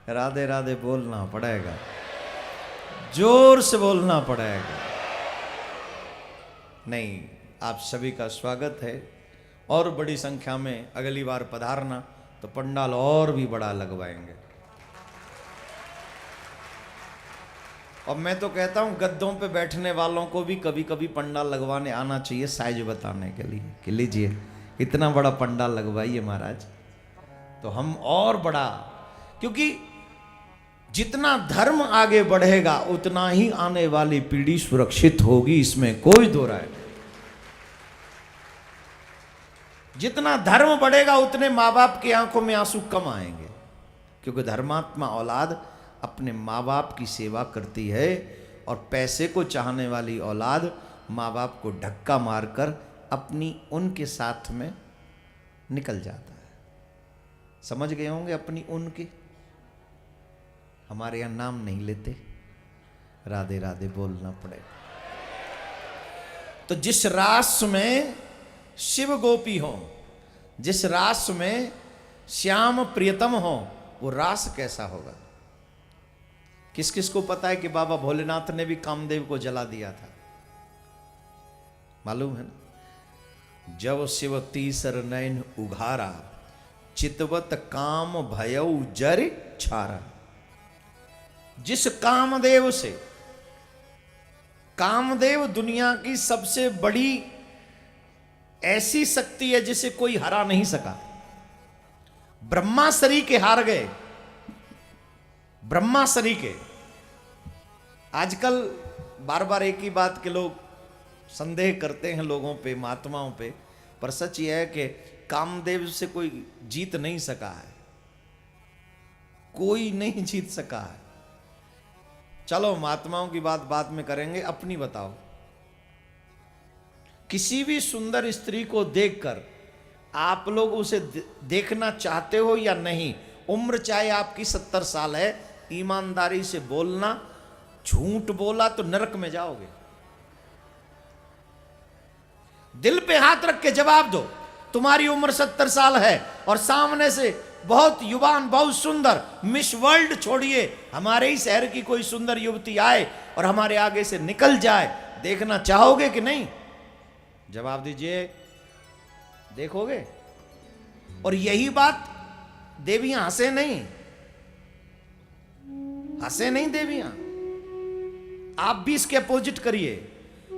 राधे राधे बोलना पड़ेगा, जोर से बोलना पड़ेगा। नहीं, आप सभी का स्वागत है और बड़ी संख्या में अगली बार पधारना तो पंडाल और भी बड़ा लगवाएंगे। और मैं तो कहता हूं गद्दों पे बैठने वालों को भी कभी कभी पंडाल लगवाने आना चाहिए, साइज बताने के लिए कि लीजिए इतना बड़ा पंडाल लगवाइए महाराज, तो हम और बड़ा। क्योंकि जितना धर्म आगे बढ़ेगा उतना ही आने वाली पीढ़ी सुरक्षित होगी, इसमें कोई दो राय नहीं। जितना धर्म बढ़ेगा उतने माँ बाप की आंखों में आंसू कम आएंगे, क्योंकि धर्मात्मा औलाद अपने माँ बाप की सेवा करती है और पैसे को चाहने वाली औलाद माँ बाप को धक्का मारकर अपनी उनके साथ में निकल जाता है। समझ गए होंगे अपनी उनके। हमारे यहां नाम नहीं लेते, राधे राधे बोलना पड़ेगा। तो जिस रास में शिव गोपी हो, जिस रास में श्याम प्रियतम हो, वो रास कैसा होगा? किस किस को पता है कि बाबा भोलेनाथ ने भी कामदेव को जला दिया था? मालूम है ना? जब शिव तीसर नयन उघारा, चितवत काम भयउ जर छारा। जिस कामदेव से, कामदेव दुनिया की सबसे बड़ी ऐसी शक्ति है जिसे कोई हरा नहीं सका। ब्रह्मासरी के हार गए, ब्रह्मासरी के। आजकल बार बार एक ही बात के लोग संदेह करते हैं लोगों पे, महात्माओं पे, पर सच यह है कि कामदेव से कोई जीत नहीं सका है, कोई नहीं जीत सका है। चलो महात्माओं की बात बाद में करेंगे, अपनी बताओ। किसी भी सुंदर स्त्री को देखकर आप लोग उसे देखना चाहते हो या नहीं? उम्र चाहे आपकी 70 साल है, ईमानदारी से बोलना, झूठ बोला तो नरक में जाओगे। दिल पे हाथ रख के जवाब दो, तुम्हारी उम्र 70 साल है और सामने से बहुत युवान, बहुत सुंदर, मिस वर्ल्ड छोड़िए, हमारे ही शहर की कोई सुंदर युवती आए और हमारे आगे से निकल जाए, देखना चाहोगे कि नहीं? जवाब दीजिए, देखोगे? और यही बात देवियां हंसे नहीं, हंसे नहीं देवियां। आप भी इसके अपोजिट करिए।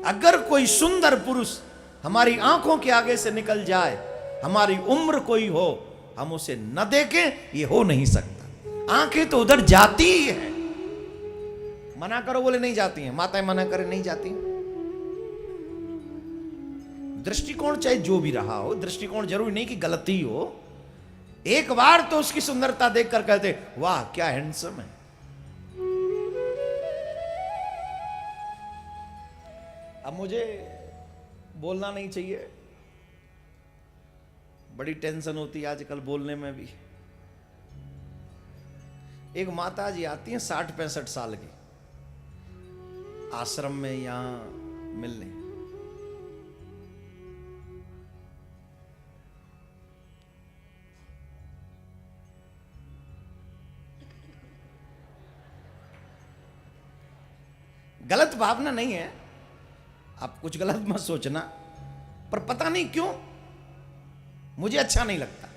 अगर कोई सुंदर पुरुष हमारी आंखों के आगे से निकल जाए, हमारी उम्र कोई हो, हम उसे न देखें, ये हो नहीं सकता। आंखें तो उधर जाती ही है। मना करो बोले नहीं जाती हैं, माताएं मना करें नहीं जाती। दृष्टिकोण चाहे जो भी रहा हो, दृष्टिकोण जरूरी नहीं कि गलती हो। एक बार तो उसकी सुंदरता देखकर कहते वाह क्या हैंडसम है। अब मुझे बोलना नहीं चाहिए, बड़ी टेंशन होती है आजकल बोलने में भी। एक माता जी आती हैं 60-65 साल की, आश्रम में यहां मिलने। गलत भावना नहीं है, आप कुछ गलत मत सोचना, पर पता नहीं क्यों मुझे अच्छा नहीं लगता।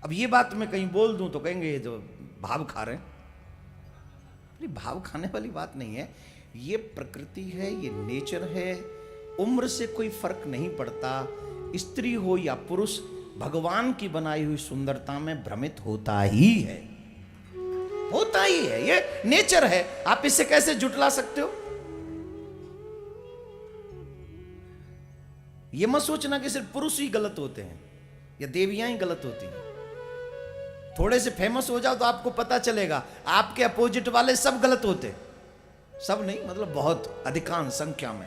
अब ये बात मैं कहीं बोल दूं तो कहेंगे ये जो भाव खा रहे हैं। भाव खाने वाली बात नहीं है, ये प्रकृति है, ये नेचर है। उम्र से कोई फर्क नहीं पड़ता। स्त्री हो या पुरुष, भगवान की बनाई हुई सुंदरता में भ्रमित होता ही है, होता ही है, ये नेचर है। आप इससे कैसे जुटला सकते हो? ये मत सोचना कि सिर्फ पुरुष ही गलत होते हैं या देवियां ही गलत होती हैं। थोड़े से फेमस हो जाओ तो आपको पता चलेगा आपके अपोजिट वाले सब गलत होते। सब नहीं, मतलब बहुत अधिकांश संख्या में।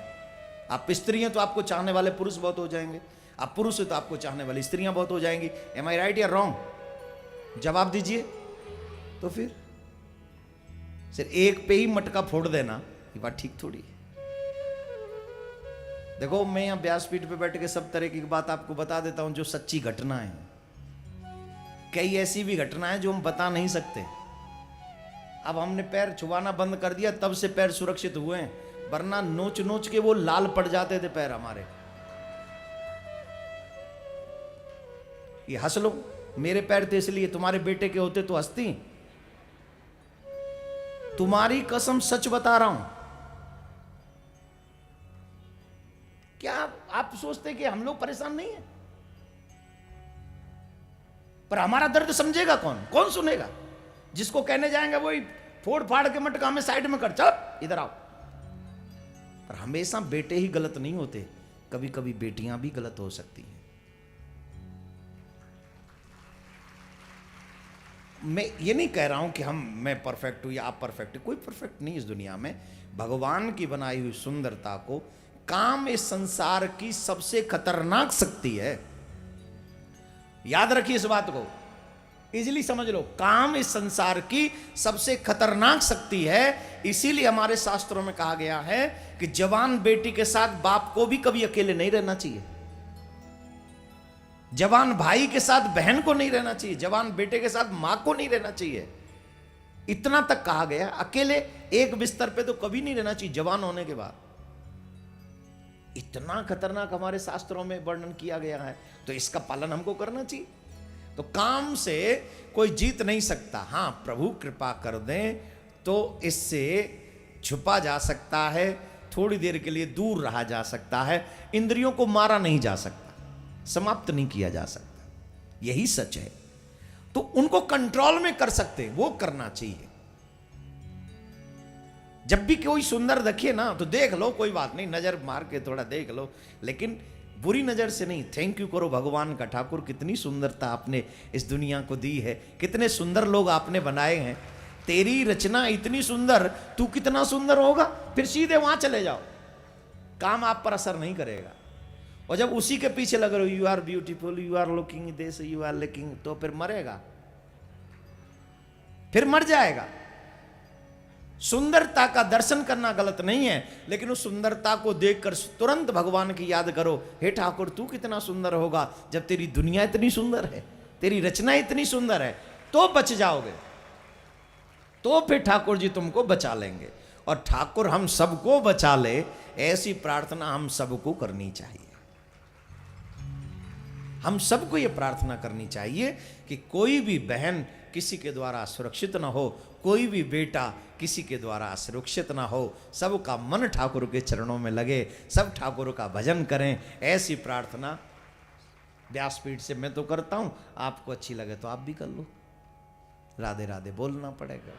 आप स्त्री हैं तो आपको चाहने वाले पुरुष बहुत हो जाएंगे, आप पुरुष हैं तो आपको चाहने वाली स्त्रियां बहुत हो जाएंगी। एम आई राइट या रॉन्ग? जवाब दीजिए। तो फिर सिर्फ एक पे ही मटका फोड़ देना ये बात ठीक थोड़ी है। देखो मैं यहाँ व्यासपीठ पे बैठ के सब तरह की बात आपको बता देता हूं जो सच्ची घटना है। कई ऐसी भी घटनाएं जो हम बता नहीं सकते। अब हमने पैर छुआना बंद कर दिया, तब से पैर सुरक्षित हुए हैं, वरना नोच नोच के वो लाल पड़ जाते थे पैर हमारे। ये हंस लो, मेरे पैर थे इसलिए, तुम्हारे बेटे के होते तो हंसती। तुम्हारी कसम सच बता रहा हूं। क्या आप सोचते कि हम लोग परेशान नहीं है? पर हमारा दर्द समझेगा कौन? कौन सुनेगा? जिसको कहने जाएंगे वही फोड़ फाड़ के मटका में साइड में कर, चल इधर आओ। पर हमेशा बेटे ही गलत नहीं होते, कभी कभी बेटियां भी गलत हो सकती हैं। मैं ये नहीं कह रहा हूं कि मैं परफेक्ट हूं या आप परफेक्ट हैं, कोई परफेक्ट नहीं इस दुनिया में। भगवान की बनाई हुई सुंदरता को, काम इस संसार की सबसे खतरनाक शक्ति है। याद रखिए इस बात को, इजीली समझ लो। काम इस संसार की सबसे खतरनाक शक्ति है। इसीलिए हमारे शास्त्रों में कहा गया है कि जवान बेटी के साथ बाप को भी कभी अकेले नहीं रहना चाहिए, जवान भाई के साथ बहन को नहीं रहना चाहिए, जवान बेटे के साथ मां को नहीं रहना चाहिए। इतना तक कहा गया, अकेले एक बिस्तर पे तो कभी नहीं रहना चाहिए जवान होने के बाद। इतना खतरनाक हमारे शास्त्रों में वर्णन किया गया है, तो इसका पालन हमको करना चाहिए। तो काम से कोई जीत नहीं सकता। हां, प्रभु कृपा कर दें तो इससे छुपा जा सकता है, थोड़ी देर के लिए दूर रहा जा सकता है। इंद्रियों को मारा नहीं जा सकता, समाप्त नहीं किया जा सकता, यही सच है। तो उनको कंट्रोल में कर सकते, वो करना चाहिए। जब भी कोई सुंदर दिखे ना तो देख लो, कोई बात नहीं, नजर मार के थोड़ा देख लो, लेकिन बुरी नजर से नहीं। थैंक यू करो भगवान का, ठाकुर कितनी सुंदरता आपने इस दुनिया को दी है, कितने सुंदर लोग आपने बनाए हैं, तेरी रचना इतनी सुंदर, तू कितना सुंदर होगा। फिर सीधे वहां चले जाओ, काम आप पर असर नहीं करेगा। और जब उसी के पीछे लग रहे हो, you are beautiful, you are looking this, you are looking, तो फिर मरेगा, फिर मर जाएगा। सुंदरता का दर्शन करना गलत नहीं है, लेकिन उस सुंदरता को देखकर तुरंत भगवान की याद करो, हे ठाकुर तू कितना सुंदर होगा। जब तेरी दुनिया इतनी सुंदर है, तेरी रचना इतनी सुंदर है, तो बच जाओगे, तो फिर ठाकुर जी तुमको बचा लेंगे। और ठाकुर हम सबको बचा ले, ऐसी प्रार्थना हम सबको करनी चाहिए। हम सबको ये प्रार्थना करनी चाहिए कि कोई भी बहन किसी के द्वारा सुरक्षित ना हो, कोई भी बेटा किसी के द्वारा असुरक्षित ना हो, सबका मन ठाकुर के चरणों में लगे, सब ठाकुर का भजन करें। ऐसी प्रार्थना व्यासपीठ से मैं तो करता हूं, आपको अच्छी लगे तो आप भी कर लो। राधे राधे बोलना पड़ेगा।